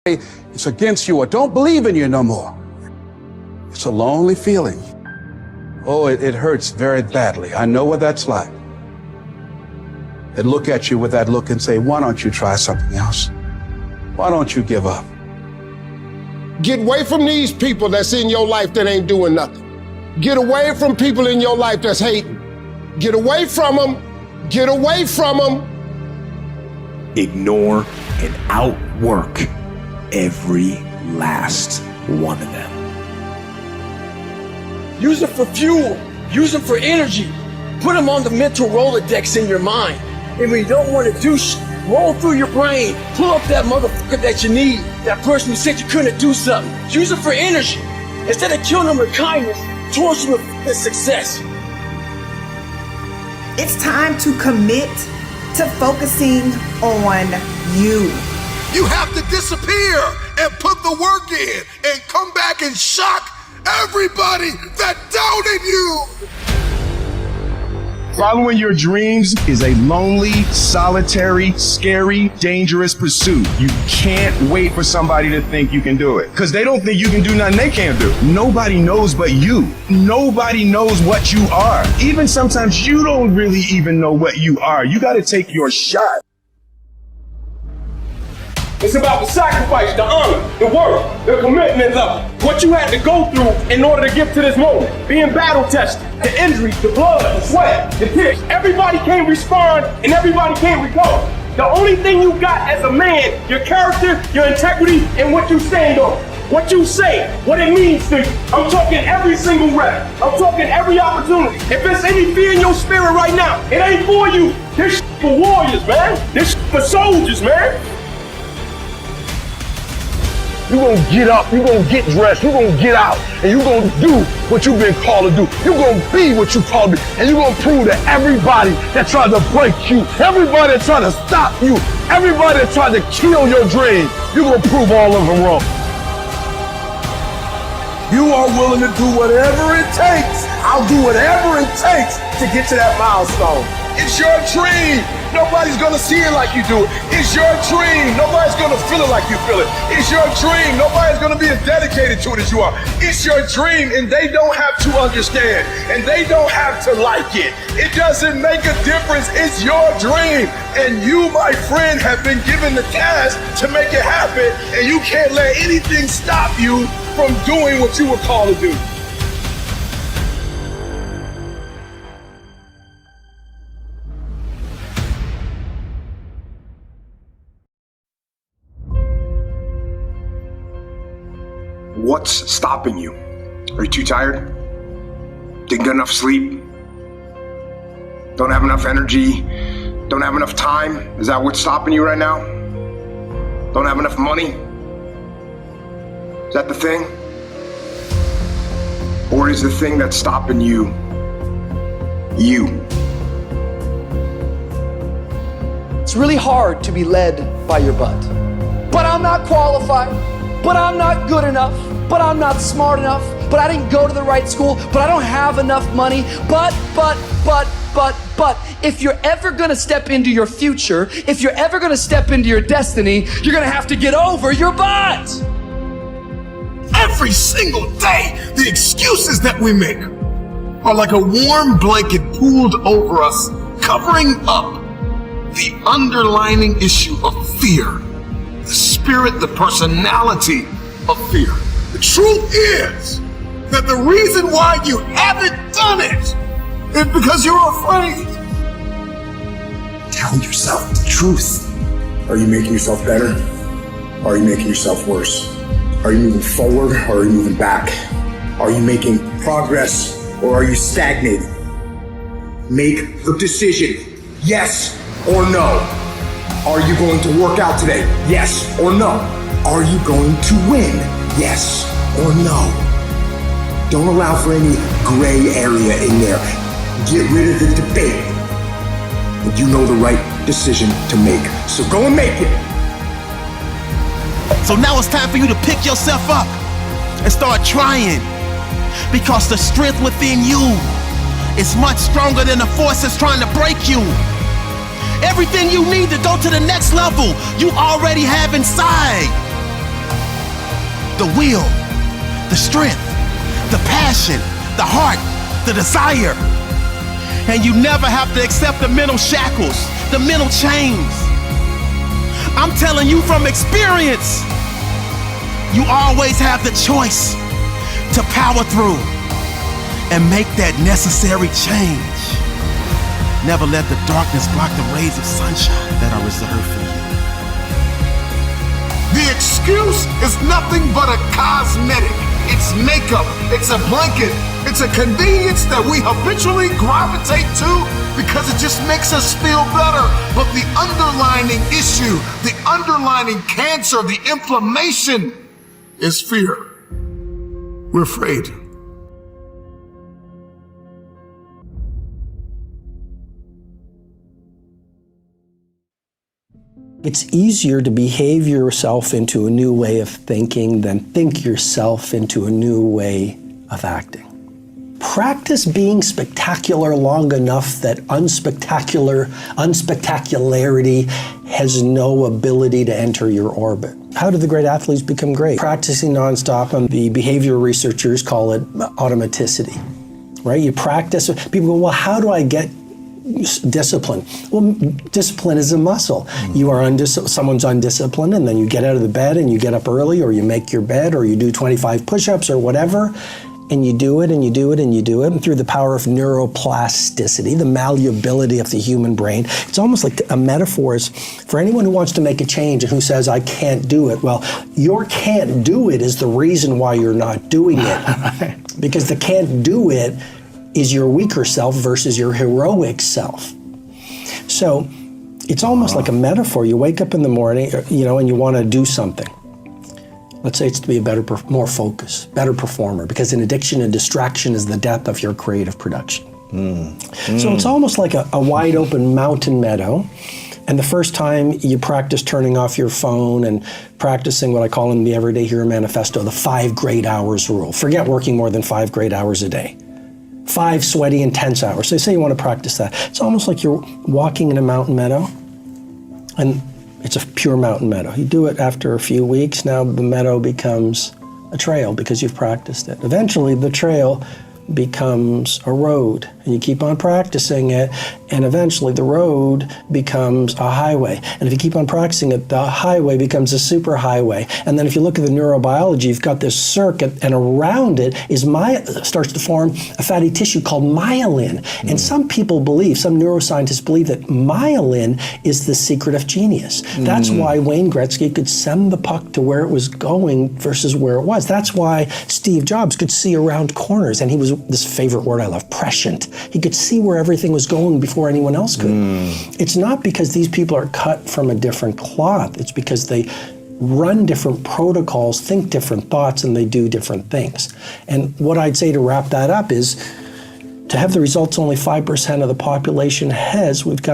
it's against you or don't believe in you no more. It's a lonely feeling. Oh, it hurts very badly. I know what that's like. They look at you with that look and say, why don't you try something else? Why don't you give up? Get away from these people that's in your life that ain't doing nothing. Get away from people in your life that's hating. Get away from them. Get away from them. Ignore and outwork every last one of them. Use them for fuel. Use them for energy. Put them on the mental Rolodex in your mind. And when you don't want to do shit, roll through your brain. Pull up that motherfucker that you need. That person who said you couldn't do something. Use them for energy. Instead of killing them with kindness, torch them with success. It's time to commit to focusing on you. You have to disappear and put the work in and come back and shock everybody that doubted you. Following your dreams is a lonely, solitary, scary, dangerous pursuit. You can't wait for somebody to think you can do it. Because they don't think you can do nothing they can't do. Nobody knows but you. Nobody knows what you are. Even sometimes you don't really even know what you are. You got to take your shot. It's about the sacrifice, the honor, the work, the commitment level. What you had to go through in order to get to this moment. Being battle tested, the injuries, the blood, the sweat, the tears. Everybody can't respond and everybody can't recover. The only thing you got as a man, your character, your integrity, and what you stand on. What you say, what it means to you. I'm talking every single rep. I'm talking every opportunity. If there's any fear in your spirit right now, it ain't for you. This shit for warriors, man. This shit for soldiers, man. You're going to get up, you're going to get dressed, you're going to get out, and you're going to do what you've been called to do. You're going to be what you called to be, and you're going to prove to everybody that tried to break you, everybody that tried to stop you, everybody that tried to kill your dream, you're going to prove all of them wrong. You are willing to do whatever it takes. I'll do whatever it takes to get to that milestone. It's your dream. Nobody's gonna see it like you do it. It's your dream. Nobody's gonna feel it like you feel it. It's your dream. Nobody's gonna be as dedicated to it as you are. It's your dream, and they don't have to understand, and they don't have to like it. It doesn't make a difference. It's your dream, and you, my friend, have been given the task to make it happen, and you can't let anything stop you from doing what you were called to do. What's stopping you? Are you too tired? Didn't get enough sleep? Don't have enough energy? Don't have enough time? Is that what's stopping you right now? Don't have enough money? Is that the thing? Or is the thing that's stopping you, you? It's really hard to be led by your butt. But I'm not qualified. But I'm not good enough. But I'm not smart enough. But I didn't go to the right school. But I don't have enough money. But. If you're ever gonna step into your future, if you're ever gonna step into your destiny, you're gonna have to get over your butt. Every single day, the excuses that we make are like a warm blanket pulled over us, covering up the underlying issue of fear, the spirit, the personality of fear. The truth is that the reason why you haven't done it is because you're afraid. Tell yourself the truth. Are you making yourself better? Or are you making yourself worse? Are you moving forward or are you moving back? Are you making progress or are you stagnating? Make the decision, yes or no. Are you going to work out today? Yes or no. Are you going to win? Yes or no. Don't allow for any gray area in there. Get rid of the debate. And you know the right decision to make. So go and make it. So now it's time for you to pick yourself up and start trying, because the strength within you is much stronger than the forces trying to break you. Everything you need to go to the next level, you already have inside. the will, the strength, the passion, the heart, the desire. And you never have to accept the mental shackles, the mental chains. I'm telling you from experience, you always have the choice to power through and make that necessary change. Never let the darkness block the rays of sunshine that are reserved for you. The excuse is nothing but a cosmetic. It's makeup, it's a blanket, it's a convenience that we habitually gravitate to because it just makes us feel better. But the underlying issue, the underlying cancer, the inflammation is fear. We're afraid. It's easier to behave yourself into a new way of thinking than think yourself into a new way of acting. Practice being spectacular long enough that unspectacularity has no ability to enter your orbit. How do the great athletes become great? Practicing nonstop, and the behavioral researchers call it automaticity, right? You practice, people go, well, how do I get discipline? Well, discipline is a muscle. You are someone's undisciplined, and then you get out of the bed and you get up early, or you make your bed, or you do 25 push-ups or whatever, and you do it and you do it and you do it. And through the power of neuroplasticity, the malleability of the human brain, it's almost like a metaphor is for anyone who wants to make a change and who says, I can't do it. Well, your can't do it is the reason why you're not doing it. Because the can't do it is your weaker self versus your heroic self. So it's almost like a metaphor. You wake up in the morning, and you want to do something. Let's say it's to be a better, more focused, better performer, because an addiction and distraction is the death of your creative production. So it's almost like a wide open mountain meadow. And the first time you practice turning off your phone and practicing what I call in the Everyday Hero Manifesto, the 5 great hours rule. Forget working more than 5 great hours a day. 5 sweaty, intense hours. So say you want to practice that. It's almost like you're walking in a mountain meadow, and it's a pure mountain meadow. You do it after a few weeks, now the meadow becomes a trail because you've practiced it. Eventually the trail becomes a road, and you keep on practicing it, and eventually the road becomes a highway. And if you keep on practicing it, the highway becomes a super highway. And then if you look at the neurobiology, you've got this circuit, and around it starts to form a fatty tissue called myelin. And some people believe, some neuroscientists believe, that myelin is the secret of genius. That's why Wayne Gretzky could send the puck to where it was going versus where it was. That's why Steve Jobs could see around corners, and he was, this favorite word I love, prescient. He could see where everything was going before anyone else could. It's not because these people are cut from a different cloth. It's because they run different protocols, think different thoughts, and they do different things. And what I'd say to wrap that up is, to have the results only 5% of the population has, we've got to